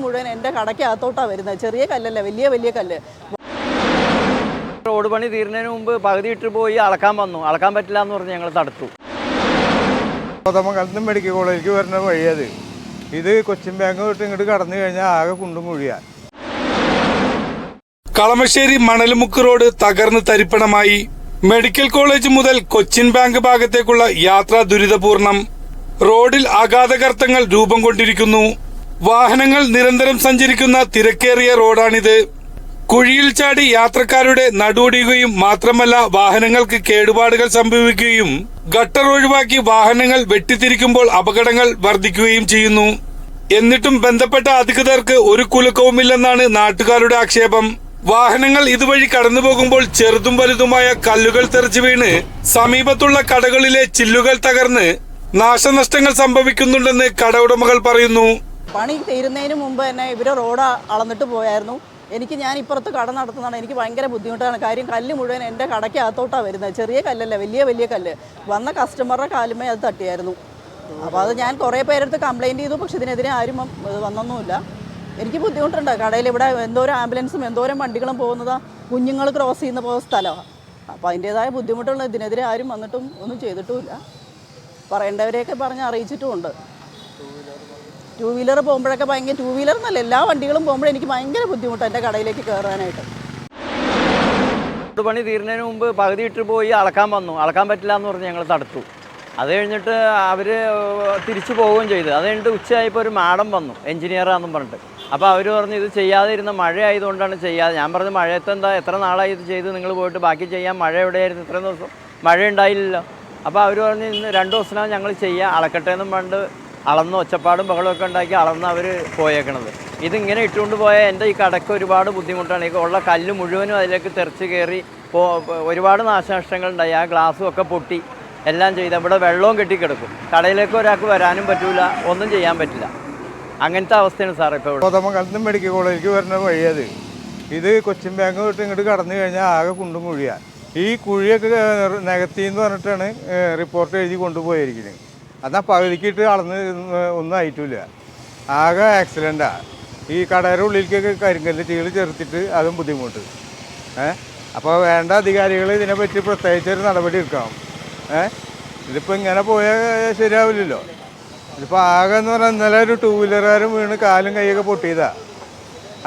മുഴുവൻ എൻ്റെ കടയ്ക്കകത്തോട്ടാണ് വരുന്നത്. ചെറിയ കല്ലല്ല, വലിയ വലിയ കല്ല്. റോഡ് പണി തീരുന്നതിന് മുമ്പ് പകുതി ഇട്ട് പോയി അളക്കാൻ വന്നു. അളക്കാൻ പറ്റില്ല എന്ന് പറഞ്ഞ് ഞങ്ങൾ തടുത്തു. കോതമംഗലത്ത് മെഡിക്കൽ കോളേജിലേക്ക് വരുന്ന വഴിയത്. ഇത് കൊച്ചിൻ ബാങ്ക് തൊട്ട് ഇങ്ങോട്ട് കടന്നു കഴിഞ്ഞാൽ ആകെ കുണ്ടും കുഴിയാണ്. കളമശ്ശേരി മണൽമുക്ക് റോഡ് തകർന്ന് തരിപ്പണമായി. മെഡിക്കൽ കോളേജ് മുതൽ കൊച്ചിൻ ബാങ്ക് ഭാഗത്തേക്കുള്ള യാത്ര ദുരിതപൂർണം. റോഡിൽ അഗാധഗർത്തങ്ങൾ രൂപം കൊണ്ടിരിക്കുന്നു. വാഹനങ്ങൾ നിരന്തരം സഞ്ചരിക്കുന്ന തിരക്കേറിയ റോഡാണിത്. കുഴിയിൽ ചാടി യാത്രക്കാരുടെ നടുവൊടിയുകയും മാത്രമല്ല വാഹനങ്ങൾക്ക് കേടുപാടുകൾ സംഭവിക്കുകയും ഗട്ടർ ഒഴിവാക്കി വാഹനങ്ങൾ വെട്ടിത്തിരിക്കുമ്പോൾ അപകടങ്ങൾ വർദ്ധിക്കുകയും ചെയ്യുന്നു. എന്നിട്ടും ബന്ധപ്പെട്ട അധികൃതർക്ക് ഒരു കുലുക്കവുമില്ലെന്നാണ് നാട്ടുകാരുടെ ആക്ഷേപം. വാഹനങ്ങൾ ഇതുവഴി കടന്നുപോകുമ്പോൾ ചെറുതും വലുതുമായ കല്ലുകൾ തെറിച്ചു വീണ് സമീപത്തുള്ള കടകളിലെ ചില്ലുകൾ തകർന്ന് നാശനഷ്ടങ്ങൾ സംഭവിക്കുന്നുണ്ടെന്ന് കട ഉടമകൾ പറയുന്നു. പണി തീരുന്നതിന് മുമ്പ് തന്നെ ഇവർ റോഡ് അളന്നിട്ട് പോയായിരുന്നു. ഞാൻ ഇപ്പുറത്ത് കട നടത്തുന്നതാണ്. എനിക്ക് ഭയങ്കര ബുദ്ധിമുട്ടാണ്. കാര്യം കല്ല് മുഴുവൻ എൻ്റെ കടയ്ക്കകത്തോട്ടാണ് വരുന്നത്. ചെറിയ കല്ലല്ല, വലിയ വലിയ കല്ല്. വന്ന കസ്റ്റമറുടെ കാലുമേ അത് തട്ടിയായിരുന്നു. അപ്പോൾ അത് ഞാൻ കുറേ പേരെടുത്ത് കംപ്ലയിൻറ്റ് ചെയ്തു. പക്ഷെ ഇതിനെതിരെ ആരും വന്നൊന്നുമില്ല. എനിക്ക് ബുദ്ധിമുട്ടുണ്ട്. കടയിൽ ഇവിടെ എന്തോരം ആംബുലൻസും എന്തോരം വണ്ടികളും പോകുന്നതാണ്. കുഞ്ഞുങ്ങൾ ക്രോസ് ചെയ്യുന്ന പോകുന്ന സ്ഥലമാണ്. അപ്പോൾ അതിൻ്റേതായ ബുദ്ധിമുട്ടുള്ള ഇതിനെതിരെ ആരും വന്നിട്ടും ഒന്നും ചെയ്തിട്ടുമില്ല. പറയേണ്ടവരെയൊക്കെ പറഞ്ഞ് അറിയിച്ചിട്ടുമുണ്ട്. ടൂ വീലർ പോകുമ്പോഴൊക്കെ ഭയങ്കര, ടൂ വീലർ എന്നല്ല എല്ലാ വണ്ടികളും പോകുമ്പോഴും എനിക്ക് ഭയങ്കര ബുദ്ധിമുട്ടാണ് എൻ്റെ കടയിലേക്ക് കയറാനായിട്ട്. റോഡ് പണി തീരുന്നതിന് മുമ്പ് പകുതി ഇട്ട് പോയി അളക്കാൻ വന്നു. അളക്കാൻ പറ്റില്ല എന്ന് പറഞ്ഞ് ഞങ്ങൾ തടുത്തു. അത് കഴിഞ്ഞിട്ട് അവർ തിരിച്ചു പോവുകയും ചെയ്തു. അത് കഴിഞ്ഞിട്ട് ഉച്ചയായപ്പോൾ ഒരു മാഡം വന്നു, എഞ്ചിനീയറാണെന്നും പറഞ്ഞിട്ട്. അപ്പോൾ അവർ പറഞ്ഞു ഇത് ചെയ്യാതെ ഇരുന്ന മഴ ആയതുകൊണ്ടാണ് ചെയ്യാതെ. ഞാൻ പറഞ്ഞു മഴയത്ത് എന്താ, എത്ര നാളായി ഇത് ചെയ്ത് നിങ്ങൾ പോയിട്ട് ബാക്കി ചെയ്യാൻ. മഴ എവിടെയായിരുന്നു ഇത്രയും ദിവസം? മഴ ഉണ്ടായില്ലല്ലോ. അപ്പോൾ അവർ പറഞ്ഞു ഇന്ന് 2 ദിവസത്തിനാണ് ഞങ്ങൾ ചെയ്യുക, അളക്കട്ടെ എന്നും പണ്ട് അളന്ന് ഒച്ചപ്പാടും ബഹളമൊക്കെ ഉണ്ടാക്കി അളന്ന് അവർ പോയേക്കണത്. ഇതിങ്ങനെ ഇട്ടുകൊണ്ട് പോയാൽ എൻ്റെ ഈ കടയ്ക്ക് ഒരുപാട് ബുദ്ധിമുട്ടാണ്. ഈ ഉള്ള കല്ല് മുഴുവനും അതിലേക്ക് തെറിച്ച് കയറി ഒരുപാട് നാശനഷ്ടങ്ങളുണ്ടായി. ആ ഗ്ലാസ്സും ഒക്കെ പൊട്ടി എല്ലാം ചെയ്ത് ഇവിടെ വെള്ളവും കെട്ടിക്കിടക്കും. കടയിലേക്ക് ഒരാൾക്ക് വരാനും പറ്റില്ല, ഒന്നും ചെയ്യാൻ പറ്റില്ല. അങ്ങനത്തെ അവസ്ഥയാണ് സാർ ഇപ്പോൾ ഇവിടെ. കോതമംഗലത്ത് മെഡിക്കൽ കോളേജിലേക്ക് വരുന്ന വഴിയത്. ഇത് കൊച്ചിൻ ബാങ്ക് തൊട്ട് ഇങ്ങോട്ട് കടന്നു കഴിഞ്ഞാൽ ആകെ കുണ്ടും കുഴിയാണ്. ഈ കുഴിയൊക്കെ നികത്തി എന്ന് പറഞ്ഞിട്ടാണ് റിപ്പോർട്ട് എഴുതി കൊണ്ടുപോയിരിക്കുന്നത്. എന്നാൽ പകുതിക്കിട്ട് അളന്ന് ഒന്നും ആയിട്ടില്ല. ആകെ ആക്സിഡൻറ്റാണ്. ഈ കടയുടെ ഉള്ളിലേക്കൊക്കെ കരിങ്കല്ല് ചീള് ചേർത്തിട്ട് അതും ബുദ്ധിമുട്ട്. അപ്പോൾ വേണ്ട അധികാരികൾ ഇതിനെപ്പറ്റി പ്രത്യേകിച്ചൊരു നടപടി എടുക്കണം. ഇതിപ്പോൾ ഇങ്ങനെ പോയാൽ ശരിയാവില്ലല്ലോ. ഇതിപ്പോൾ ആകെ എന്ന് പറഞ്ഞാൽ ഇന്നലെ ഒരു 2 വീലറുകാരും വീണ് കാലും കൈയൊക്കെ പൊട്ടിയതാണ്.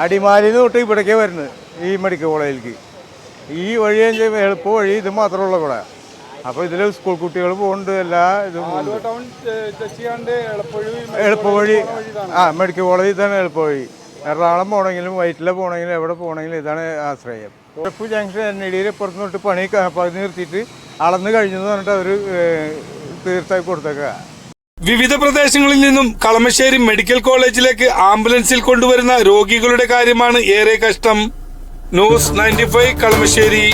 അടിമാലിന്ന് തൊട്ട് ഇവിടേക്കാണ് വരുന്നത് ഈ മെഡിക്കൽ കോളേജിലേക്ക്. ഈ വഴി എളുപ്പ വഴി ഇത് മാത്രമുള്ള കൂടെ. അപ്പോൾ ഇതിൽ സ്കൂൾ കുട്ടികൾ പോകുന്നുണ്ട്. എല്ലാ ഇതും എളുപ്പവഴി മെഡിക്കൽ കോളേജ് ഇതാണ് എളുപ്പവഴി. എറണാകുളം പോകണമെങ്കിലും വൈറ്റില പോകണമെങ്കിലും എവിടെ പോകണമെങ്കിലും ഇതാണ് ആശ്രയം. ജംഗ്ഷൻ NIDയിൽ പുറത്തു തൊട്ട് പകുതി നിർത്തിയിട്ട് അളന്ന് കഴിഞ്ഞെന്ന് പറഞ്ഞിട്ട് അവർ തീർത്തായി കൊടുത്തേക്കുക. വിവിധ പ്രദേശങ്ങളിൽ നിന്നും കളമശ്ശേരി മെഡിക്കൽ കോളേജിലേക്ക് ആംബുലൻസിൽ കൊണ്ടുവരുന്ന രോഗികളുടെ കാര്യമാണ് ഏറെ കഷ്ടം. ന്യൂസ് 95 കളമശ്ശേരി.